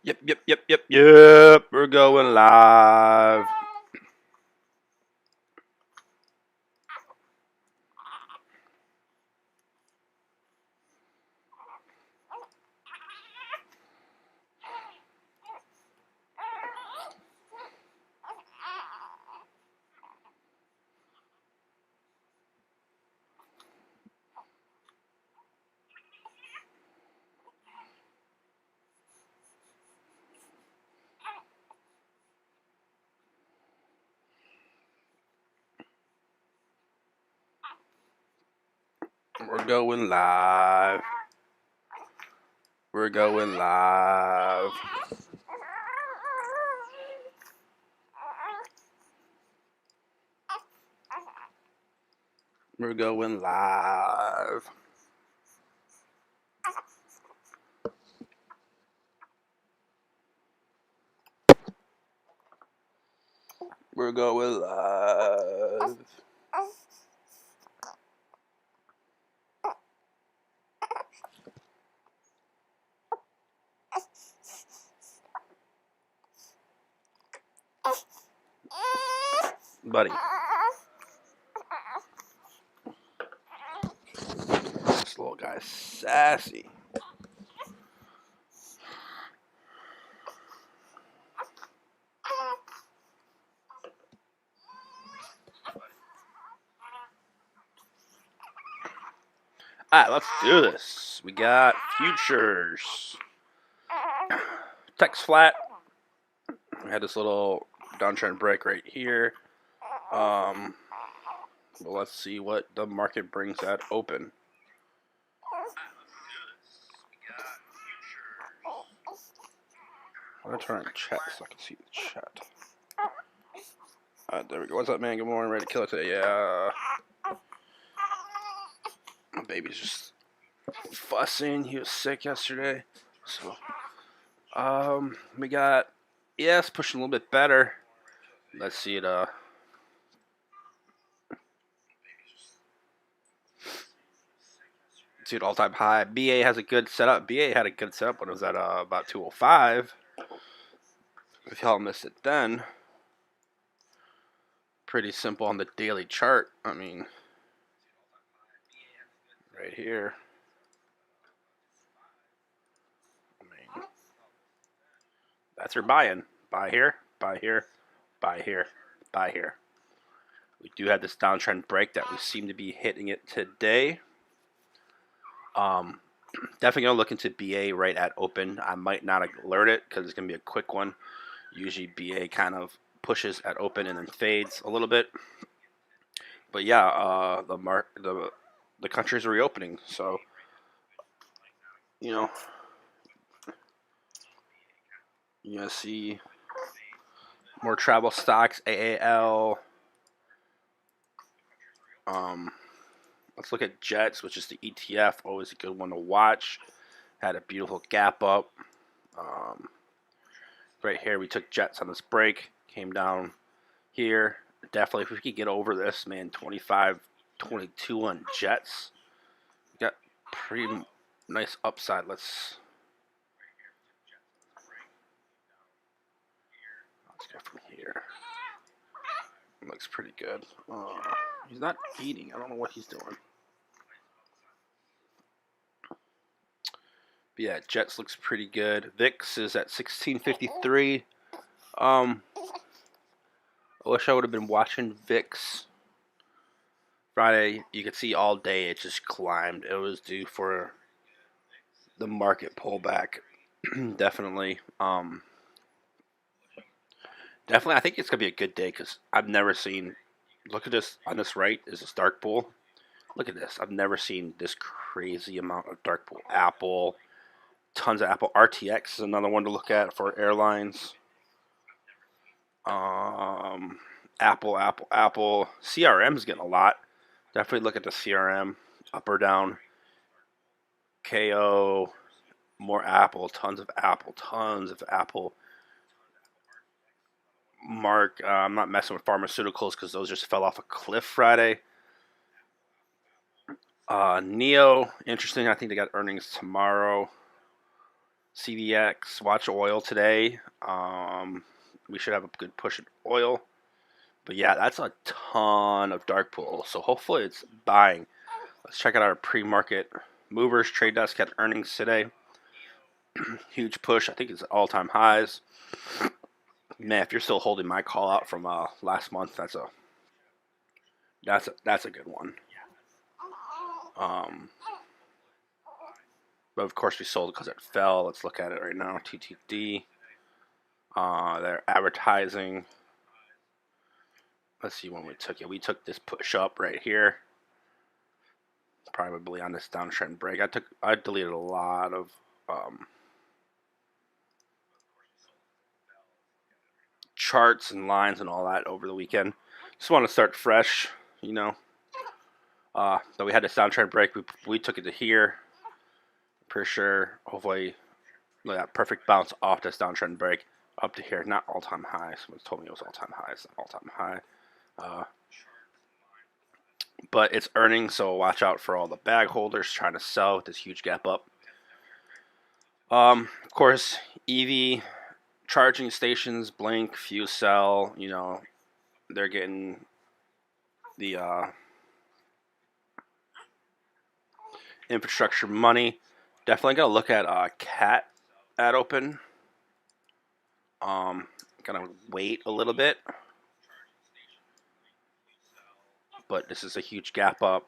Yep. We're going live. We're going live. We're going live. We're going live. We're going live. Buddy. This little guy's sassy. Alright, let's do this. We got futures. Text flat. We had this little downtrend break right here. Well, let's see what the market brings at open. I'm gonna turn on chat so I can see the chat. There we go. What's up, man? Good morning. Ready to kill it today? Yeah. My baby's just fussing. He was sick yesterday. So, we got ES pushing a little bit better. Let's see it. See it all-time high. BA has a good setup. BA had a good setup when it was at about 205. If y'all missed it then, pretty simple on the daily chart. I mean, right here. That's your buy-in. Buy here, buy here, buy here, buy here. We do have this downtrend break that we seem to be hitting it today. Definitely gonna look into BA right at open. I might not alert it because it's gonna be a quick one. Usually BA kind of pushes at open and then fades a little bit. But yeah, the country's reopening, so you know you're gonna see more travel stocks, AAL. Let's look at Jets, which is the ETF. Always a good one to watch. Had a beautiful gap up. Right here, we took Jets on this break. Came down here. Definitely, if we could get over this, man, 25, 22 on Jets. We got pretty nice upside. Let's go from here. Looks pretty good. He's not eating. I don't know what he's doing. But yeah, Jets looks pretty good. VIX is at 1653. I wish I would have been watching VIX Friday. You could see all day it just climbed. It was due for the market pullback. Definitely. Definitely, I think it's gonna be a good day because I've never seen. Look at this on this right is this dark pool. Look at this. I've never seen this crazy amount of dark pool. Apple, tons of Apple. RTX is another one to look at for airlines. Apple. CRM is getting a lot. Definitely look at the CRM, up or down. KO, more Apple, tons of Apple. Mark, I'm not messing with pharmaceuticals because those just fell off a cliff Friday. Neo, interesting. I think they got earnings tomorrow. CVX, watch oil today. We should have a good push at oil. But yeah, that's a ton of dark pool. So hopefully it's buying. Let's check out our pre-market movers. Trade desk had earnings today. Huge push. I think it's all-time highs. Man, if you're still holding my call out from last month, that's a good one. Um, but of course we sold because it fell. Let's look at it right now. TTD. They're advertising. Let's see when we took it. We took this push up right here. Probably on this downtrend break. I deleted a lot of charts and lines and all that over the weekend. Just want to start fresh, you know. Though we had this downtrend break, we took it to here. For sure. Hopefully, that perfect bounce off this downtrend break up to here. Not all-time high. Someone told me it was all-time high. It's not all-time high. But it's earnings, so watch out for all the bag holders trying to sell with this huge gap up. Of course, EV charging stations, Blink, Fuse Cell, they're getting the infrastructure money. Definitely gotta look at Cat at open. Gotta wait a little bit, but this is a huge gap up.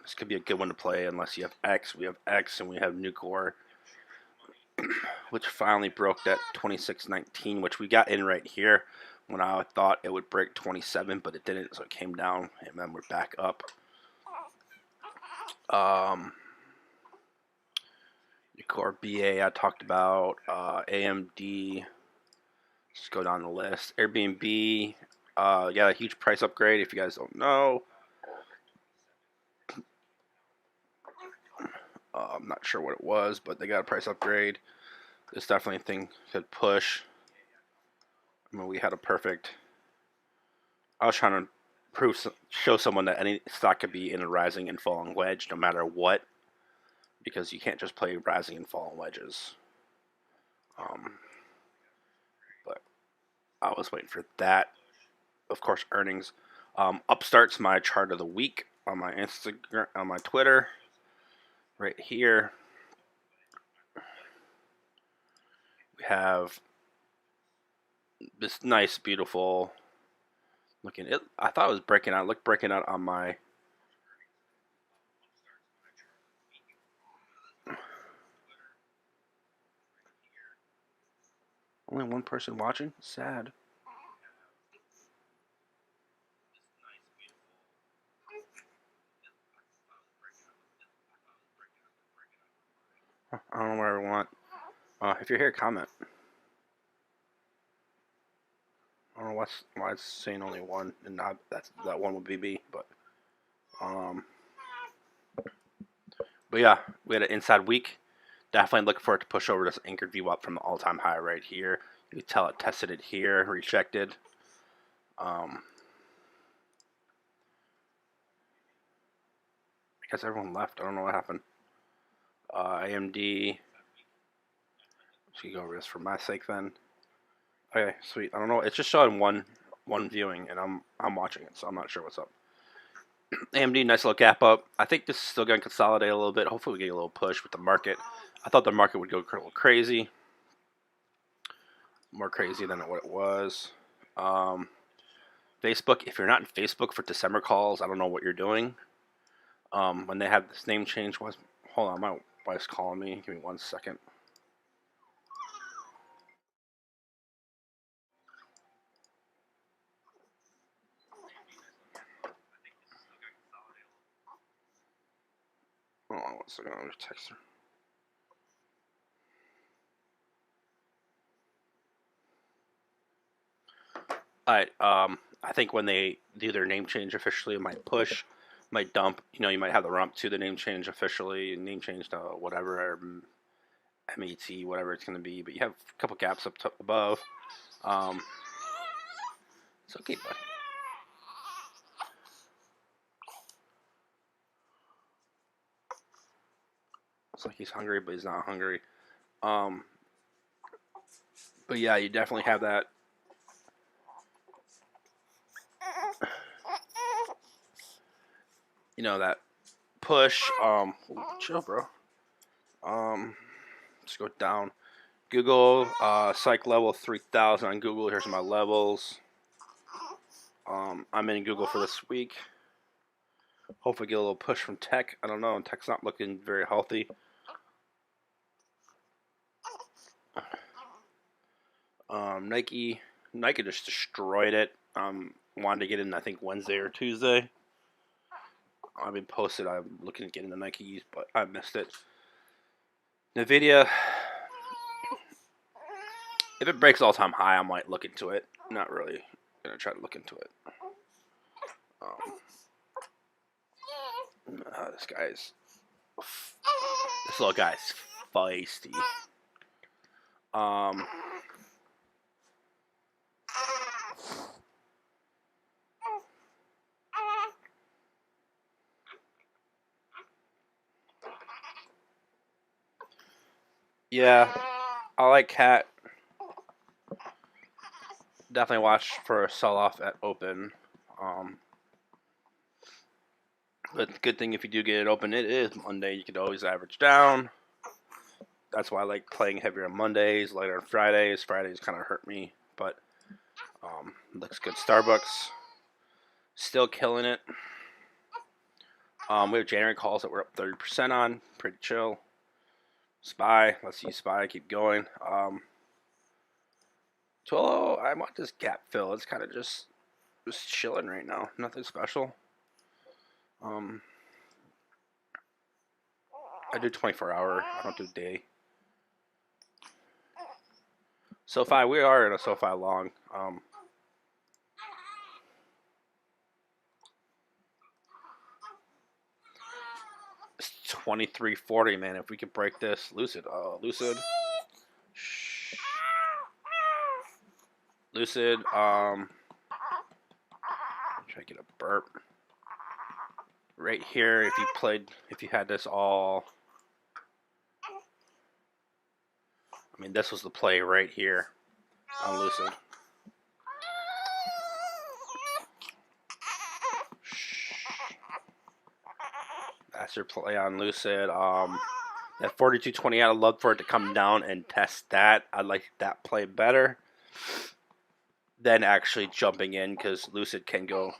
This could be a good one to play unless you have X. We have X and we have Nucor, which finally broke that 26.19, which we got in right here when I thought it would break 27, but it didn't, so it came down, and then we're back up. Nucor BA I talked about, AMD. Just go down the list. Airbnb, a huge price upgrade if you guys don't know. I'm not sure what it was, but they got a price upgrade. This definitely thing could push. I mean, we had a perfect. I was trying to show someone that any stock could be in a rising and falling wedge no matter what, because you can't just play rising and falling wedges. But I was waiting for that. Of course, earnings. Upstart's my chart of the week on my Instagram, on my Twitter, right here. We have this nice, beautiful looking. I thought it was breaking out. Look, breaking out on my. Only one person watching. Sad. I don't know where I want. If you're here, comment. I don't know why it's saying only one, and not that one would be me. But yeah, we had an inside week. Definitely looking for it to push over this anchored view up from the all-time high right here. You can tell it tested it here, rejected. I guess everyone left. I don't know what happened. AMD. So you go over this for my sake then. Okay, sweet. I don't know. It's just showing one viewing, and I'm watching it, so I'm not sure what's up. AMD, nice little gap up. I think this is still going to consolidate a little bit. Hopefully we get a little push with the market. I thought the market would go a little crazy. More crazy than what it was. Facebook, if you're not in Facebook for December calls, I don't know what you're doing. When they have this name change, hold on, my wife's calling me. Give me 1 second. Hold on 1 second, I'll just text her. Alright, I think when they do their name change officially, it might push, might dump. You might have the rump to the name change officially, name change to whatever, MET, whatever it's going to be. But you have a couple gaps up above. It's okay, bud. looks like he's hungry, but he's not hungry. But yeah, you definitely have that. That push. Chill, bro. Just go down. Google, psych level 3000 on Google. Here's my levels. I'm in Google for this week. Hopefully get a little push from Tech. I don't know. Tech's not looking very healthy. Nike just destroyed it. Wanted to get in, I think, Wednesday or Tuesday. I've been posted. I'm looking to get into Nikes, but I missed it. Nvidia, if it breaks all-time high, I might look into it. Not really gonna try to look into it. This little guy's feisty. Yeah, I like Cat. Definitely watch for a sell-off at open. But good thing if you do get it open, it is Monday. You could always average down. That's why I like playing heavier on Mondays, lighter on Fridays. Fridays kind of hurt me, but looks good. Starbucks still killing it. We have January calls that we're up 30% on. Pretty chill. SPY. Let's see SPY. Keep going. 12. I want this gap fill. It's kind of just chilling right now. Nothing special. I do 24-hour. I don't do day. SoFi. We are in a SoFi long. It's 23.40, man. If we could break this, Lucid. Shh. Lucid. Try to get a burp. Right here, if you had this all, I mean, this was the play right here on Lucid. That's your play on Lucid. At 42.20, I'd love for it to come down and test that. I like that play better than actually jumping in, because Lucid can go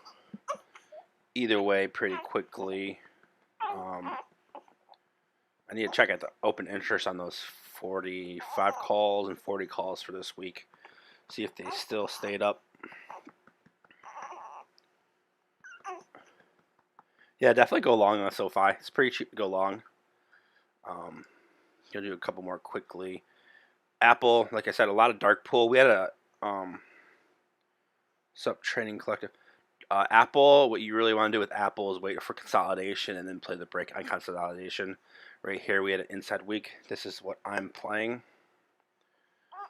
either way pretty quickly. I need to check out the open interest on those 45 calls and 40 calls for this week. See if they still stayed up. Yeah, definitely go long on SoFi. It's pretty cheap to go long. Gonna do a couple more quickly. Apple, like I said, a lot of dark pool. We had a sub trading collective. Apple, what you really want to do with Apple is wait for consolidation and then play the break on consolidation. Right here, we had an inside week. This is what I'm playing.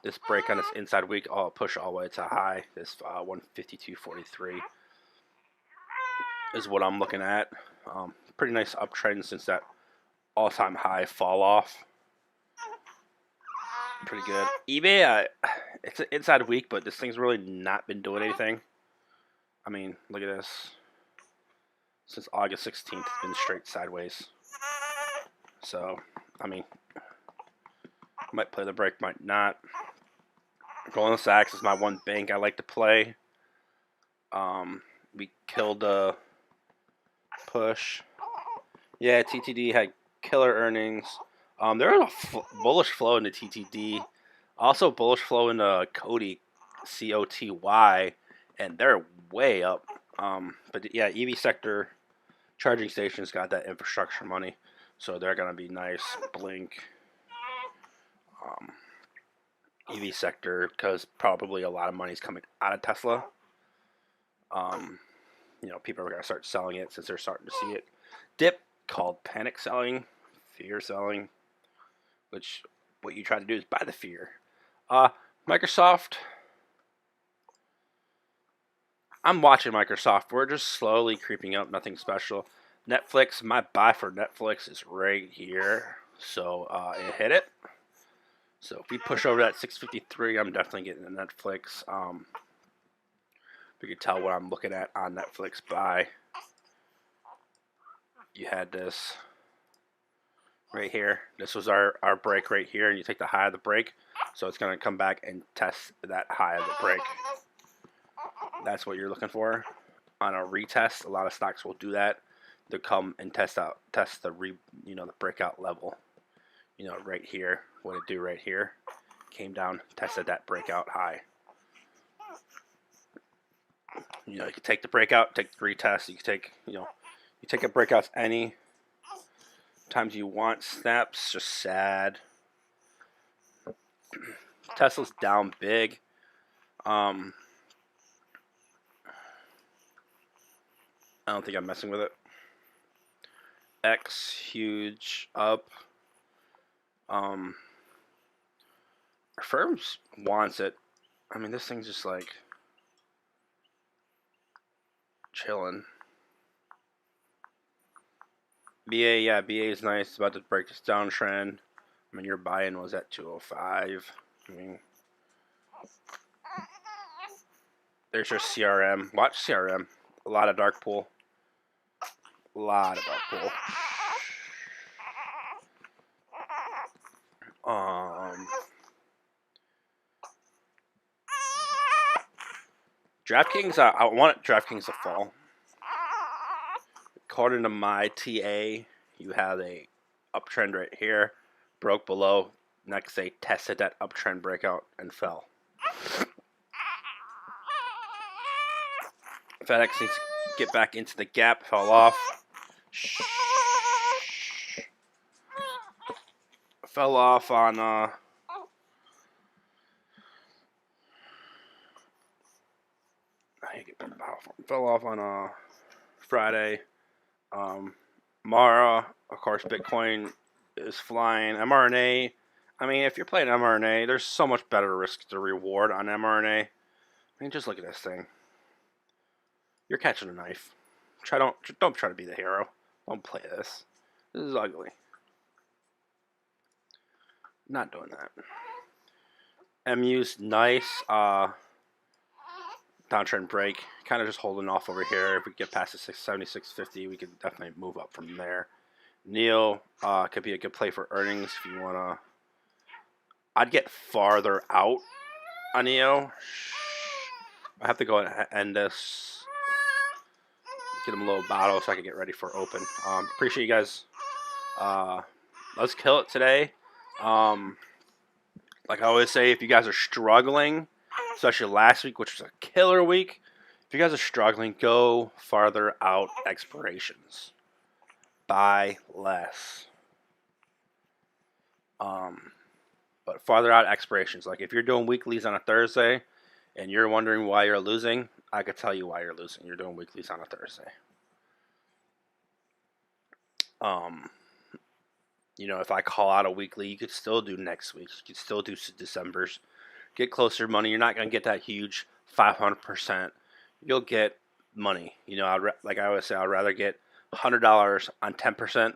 This break on this inside week, I'll push all the way to high. This 152.43 is what I'm looking at. Pretty nice uptrend since that all-time high fall off. Pretty good. eBay, it's an inside week, but this thing's really not been doing anything. I mean, look at this. Since August 16th, it's been straight sideways. So, I mean, might play the break, might not. Goldman Sachs is my one bank I like to play. We killed the push. Yeah, TTD had killer earnings. There was a bullish flow into TTD. Also bullish flow into Cody, COTY, and they're way up. But yeah, EV sector charging stations got that infrastructure money, so they're gonna be nice. Blink, EV sector, because probably a lot of money's coming out of Tesla. People are gonna start selling it since they're starting to see it dip. Called panic selling, fear selling, which what you try to do is buy the fear. Microsoft. I'm watching Microsoft. We're just slowly creeping up. Nothing special. Netflix. My buy for Netflix is right here. So it hit it. So if we push over that 653, I'm definitely getting the Netflix. You can tell what I'm looking at on Netflix by. You had this right here. This was our break right here, and you take the high of the break. So it's going to come back and test that high of the break. That's what you're looking for. On a retest, a lot of stocks will do that. They'll come and test the the breakout level. Right here, what it do right here, came down, tested that breakout high. You can take the breakout, take the retest. You can take, you take a breakout any times you want. Snaps, just sad. Tesla's down big. I don't think I'm messing with it. X huge up. Firms wants it. I mean, this thing's just like chilling. BA, yeah, BA is nice. It's about to break this downtrend. I mean, your buy-in was at 205. I mean, there's your CRM. Watch CRM. A lot of dark pool. A lot of dark pool. DraftKings, I want DraftKings to fall. According to my TA, you have a uptrend right here, broke below. Next, they tested that uptrend breakout and fell. FedEx needs to get back into the gap, fell off. Fell off on Friday. Mara, of course, Bitcoin is flying. mRNA. I mean, if you're playing mRNA, there's so much better risk to reward on mRNA. I mean, just look at this thing. You're catching a knife. Don't try to be the hero. Don't play this. This is ugly. Not doing that. MU's nice. Downtrend break. Kind of just holding off over here. If we get past the 676.50, we could definitely move up from there. Neil could be a good play for earnings if you wanna. I'd get farther out on Neo. I have to go and end this. Get him a little bottle so I can get ready for open. Appreciate you guys. Let's kill it today. Like I always say, if you guys are struggling, especially last week, which was a killer week, if you guys are struggling, go farther out expirations. Buy less. But farther out expirations. Like if you're doing weeklies on a Thursday and you're wondering why you're losing, I could tell you why you're losing. You're doing weeklies on a Thursday. If I call out a weekly, you could still do next week. You could still do December's. Get closer money. You're not going to get that huge 500%. You'll get money. Like I always say, I'd rather get $100 on 10%